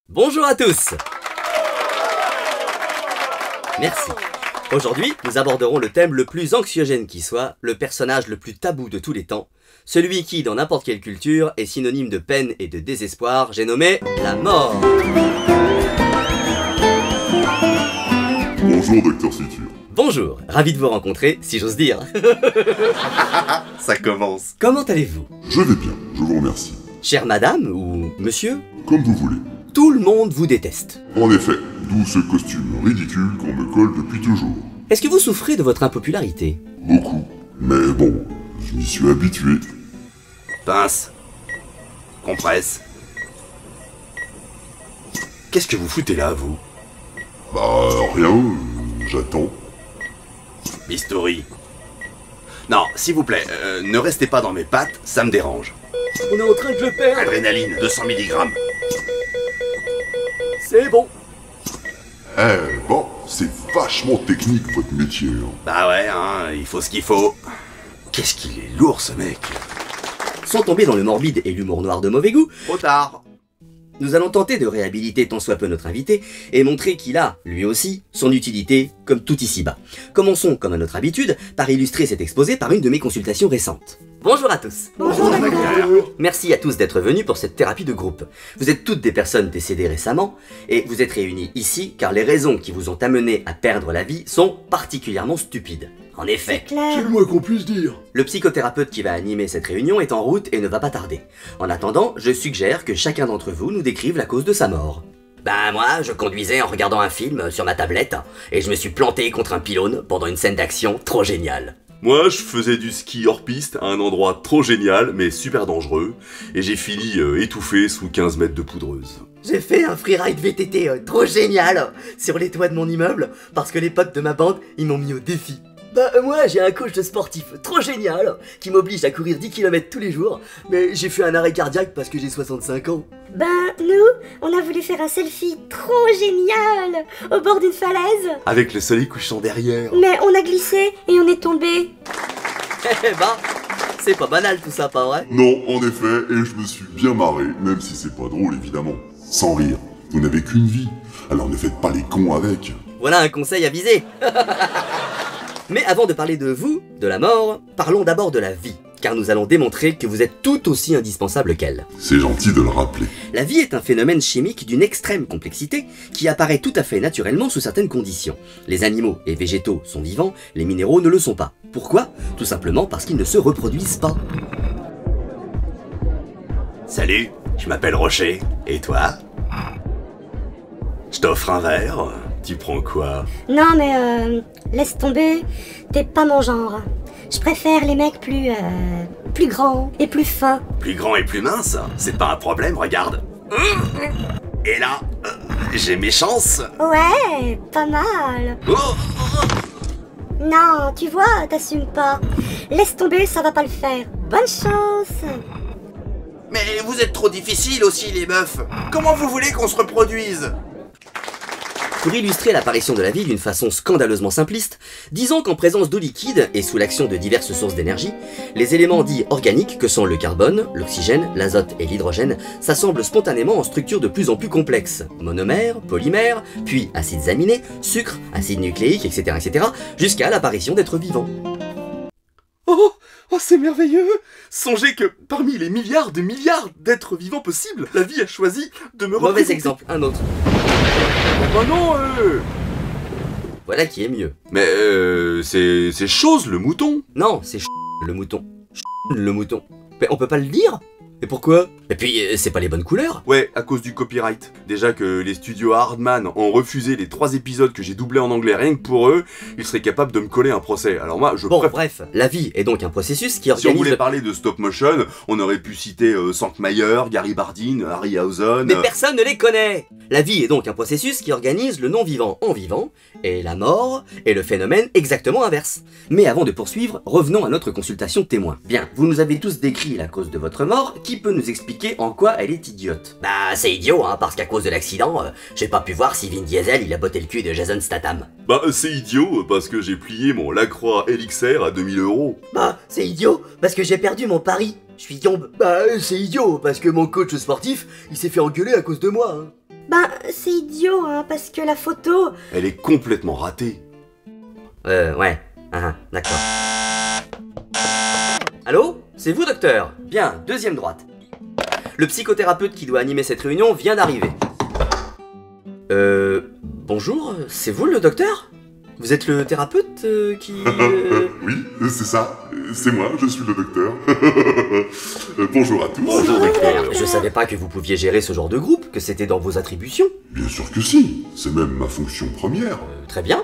Bonjour à tous. Merci. Aujourd'hui, nous aborderons le thème le plus anxiogène qui soit, le personnage le plus tabou de tous les temps, celui qui, dans n'importe quelle culture, est synonyme de peine et de désespoir, j'ai nommé la mort. Bonjour, Docteur Suture. Bonjour, ravi de vous rencontrer, si j'ose dire. Ça commence. Comment allez-vous? Je vais bien, je vous remercie. Chère madame ou monsieur, Comme vous voulez. tout le monde vous déteste. En effet, d'où ce costume ridicule qu'on me colle depuis toujours. Est-ce que vous souffrez de votre impopularité? Beaucoup. Mais bon, je m'y suis habitué. Pince. Compresse. Qu'est-ce que vous foutez là, vous? Bah, rien, j'attends. Bistouri. Non, s'il vous plaît, ne restez pas dans mes pattes, ça me dérange. On est en train de le perdre. Adrénaline, 200 mg. C'est bon. Bon, c'est vachement technique votre métier. Hein. Bah ouais, hein, il faut ce qu'il faut. Qu'est-ce qu'il est lourd, ce mec. Sans tomber dans le morbide et l'humour noir de mauvais goût, Trop tard. nous allons tenter de réhabiliter tant soit peu notre invité et montrer qu'il a, lui aussi, son utilité, comme tout ici-bas. Commençons, comme à notre habitude, par illustrer cet exposé par une de mes consultations récentes. Bonjour à tous. Bonjour, Merci à tous d'être venus pour cette thérapie de groupe. Vous êtes toutes des personnes décédées récemment et vous êtes réunis ici car les raisons qui vous ont amené à perdre la vie sont particulièrement stupides. En effet, Claire. le moins qu'on puisse dire. le psychothérapeute qui va animer cette réunion est en route et ne va pas tarder. En attendant, je suggère que chacun d'entre vous nous décrive la cause de sa mort. Ben moi, je conduisais en regardant un film sur ma tablette et je me suis planté contre un pylône pendant une scène d'action trop géniale. Moi, je faisais du ski hors piste à un endroit trop génial, mais super dangereux, et j'ai fini étouffé sous 15 mètres de poudreuse. J'ai fait un freeride VTT trop génial sur les toits de mon immeuble parce que les potes de ma bande, ils m'ont mis au défi. Bah moi j'ai un coach de sportif trop génial qui m'oblige à courir 10 km tous les jours, mais j'ai fait un arrêt cardiaque parce que j'ai 65 ans. Ben, nous, on a voulu faire un selfie trop génial au bord d'une falaise, Avec le soleil couchant derrière. mais on a glissé et on est tombé. Eh bah, c'est pas banal tout ça, pas vrai? Non, en effet, et je me suis bien marré, même si c'est pas drôle évidemment. Sans rire, vous n'avez qu'une vie, alors ne faites pas les cons avec. Voilà un conseil avisé. Mais avant de parler de vous, de la mort, parlons d'abord de la vie, car nous allons démontrer que vous êtes tout aussi indispensable qu'elle. C'est gentil de le rappeler. La vie est un phénomène chimique d'une extrême complexité qui apparaît tout à fait naturellement sous certaines conditions. Les animaux et végétaux sont vivants, les minéraux ne le sont pas. Pourquoi? Tout simplement parce qu'ils ne se reproduisent pas. Salut, je m'appelle Rocher. Et toi? Je t'offre un verre. Tu prends quoi? Non mais laisse tomber, t'es pas mon genre. Je préfère les mecs plus grands et plus fins. Plus grand et plus mince? C'est pas un problème, regarde. Et là, j'ai mes chances. Ouais, pas mal. Oh, Non, tu vois, t'assumes pas. Laisse tomber, ça va pas le faire. Bonne chance. mais vous êtes trop difficiles aussi, les meufs. Comment vous voulez qu'on se reproduise? Pour illustrer l'apparition de la vie d'une façon scandaleusement simpliste, disons qu'en présence d'eau liquide et sous l'action de diverses sources d'énergie, les éléments dits organiques que sont le carbone, l'oxygène, l'azote et l'hydrogène s'assemblent spontanément en structures de plus en plus complexes, monomères, polymères, puis acides aminés, sucres, acides nucléiques, etc. jusqu'à l'apparition d'êtres vivants. Oh, c'est merveilleux! Songez que parmi les milliards d'êtres vivants possibles, la vie a choisi de me Mauvais représenter. exemple, un autre. Oh non, Voilà qui est mieux. Mais c'est chose le mouton. Non, c'est le mouton. Le mouton. Mais on peut pas le dire? Et pourquoi? Et puis, c'est pas les bonnes couleurs. Ouais, à cause du copyright. Déjà que les studios Hardman ont refusé les 3 épisodes que j'ai doublés en anglais rien que pour eux, ils seraient capables de me coller un procès. Alors moi, je Bon, préfère... bref, la vie est donc un processus qui Si on organise... voulait parler de stop motion, on aurait pu citer Sankmayer, Gary Bardin, Harryhausen... Mais personne ne les connaît! La vie est donc un processus qui organise le non-vivant en vivant, et la mort est le phénomène exactement inverse. Mais avant de poursuivre, revenons à notre consultation témoin. Bien, vous nous avez tous décrit la cause de votre mort, qui peut nous expliquer en quoi elle est idiote? Bah, c'est idiot, hein, parce qu'à cause de l'accident, j'ai pas pu voir si Vin Diesel il a botté le cul de Jason Statham. Bah c'est idiot parce que j'ai plié mon Lacroix LXR à 2000 €. Bah, c'est idiot, parce que j'ai perdu mon pari. Je suis yombe. Bah, c'est idiot, parce que mon coach sportif, il s'est fait engueuler à cause de moi. Hein. Ben, c'est idiot, hein, parce que la photo... Elle est complètement ratée. Ouais. D'accord. Allô? C'est vous, docteur? Bien, deuxième droite. Le psychothérapeute qui doit animer cette réunion vient d'arriver. Bonjour, c'est vous le docteur? Vous êtes le thérapeute qui... Oui, c'est ça. C'est moi, je suis le docteur. Bonjour à tous. Bonjour docteur. Je savais pas que vous pouviez gérer ce genre de groupe, que c'était dans vos attributions. Bien sûr que si. C'est même ma fonction première. Très bien.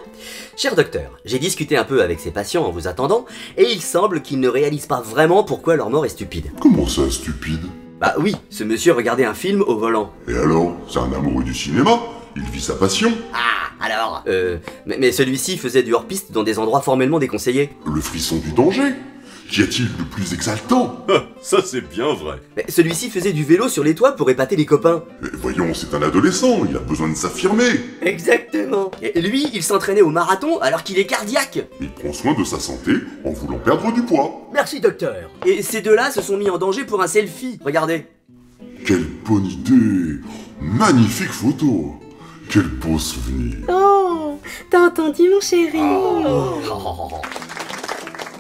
Cher docteur, j'ai discuté un peu avec ces patients en vous attendant, et il semble qu'ils ne réalisent pas vraiment pourquoi leur mort est stupide. Comment ça, stupide? Bah oui, ce monsieur regardait un film au volant. Et alors? C'est un amoureux du cinéma. Il vit sa passion. Alors mais celui-ci faisait du hors-piste dans des endroits formellement déconseillés. Le frisson du danger. Qu'y a-t-il de plus exaltant? Ça c'est bien vrai. Mais celui-ci faisait du vélo sur les toits pour épater les copains. Mais voyons, c'est un adolescent, il a besoin de s'affirmer. Exactement. Et lui, il s'entraînait au marathon alors qu'il est cardiaque. Il prend soin de sa santé en voulant perdre du poids. Merci docteur. Et ces deux-là se sont mis en danger pour un selfie. Regardez. Quelle bonne idée. Magnifique photo. Quel beau souvenir. Oh, t'as entendu, mon chéri?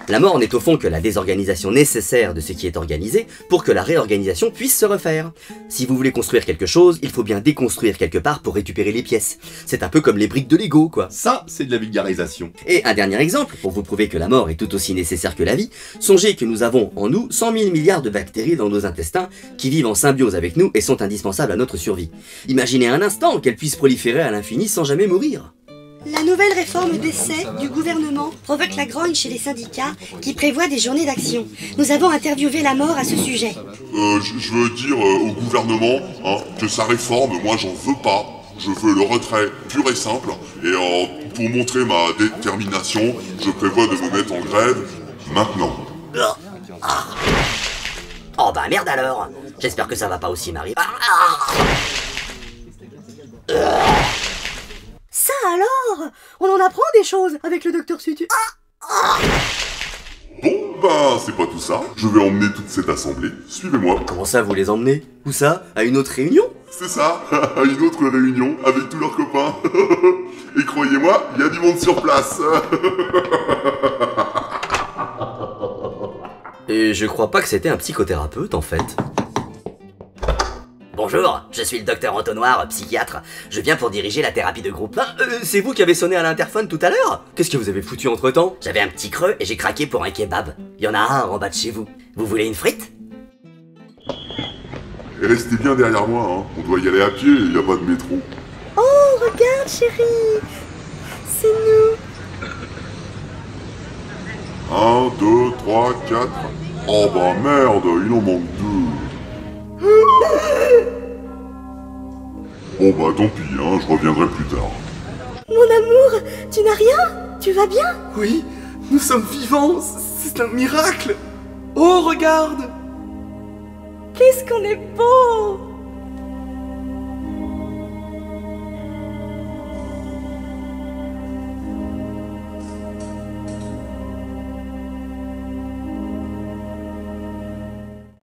La mort n'est au fond que la désorganisation nécessaire de ce qui est organisé pour que la réorganisation puisse se refaire. Si vous voulez construire quelque chose, il faut bien déconstruire quelque part pour récupérer les pièces. C'est un peu comme les briques de Lego, quoi. Ça, c'est de la vulgarisation. Et un dernier exemple, pour vous prouver que la mort est tout aussi nécessaire que la vie, songez que nous avons en nous 100 000 milliards de bactéries dans nos intestins qui vivent en symbiose avec nous et sont indispensables à notre survie. Imaginez un instant qu'elles puissent proliférer à l'infini sans jamais mourir. La nouvelle réforme d'essai du gouvernement provoque la grogne chez les syndicats qui prévoient des journées d'action. Nous avons interviewé la mort à ce sujet. Je veux dire au gouvernement que sa réforme, moi j'en veux pas. Je veux le retrait pur et simple. Et pour montrer ma détermination, je prévois de me mettre en grève maintenant. Oh bah merde alors. J'espère que ça va pas aussi m'arriver. Ça alors? On en apprend des choses avec le docteur Sutu. Bon, bah c'est pas tout ça. Je vais emmener toute cette assemblée. Suivez-moi. Comment ça, vous les emmenez? Où ça? À une autre réunion? C'est ça, à une autre réunion avec tous leurs copains. Et croyez-moi, il y a du monde sur place. Et je crois pas que c'était un psychothérapeute en fait. Bonjour, je suis le docteur Entonnoir, psychiatre. Je viens pour diriger la thérapie de groupe. C'est vous qui avez sonné à l'interphone tout à l'heure? Qu'est-ce que vous avez foutu entre temps? J'avais un petit creux et j'ai craqué pour un kebab. Il y en a un en bas de chez vous. Vous voulez une frite? Et restez bien derrière moi, On doit y aller à pied, il n'y a pas de métro. Oh, regarde, chérie. C'est nous. 1, 2, 3, 4. Oh bah merde, il en manque 2. Bon bah tant pis, je reviendrai plus tard. Mon amour, tu n'as rien? Tu vas bien? Oui, nous sommes vivants, c'est un miracle. Oh, regarde. Qu'est-ce qu'on est beau!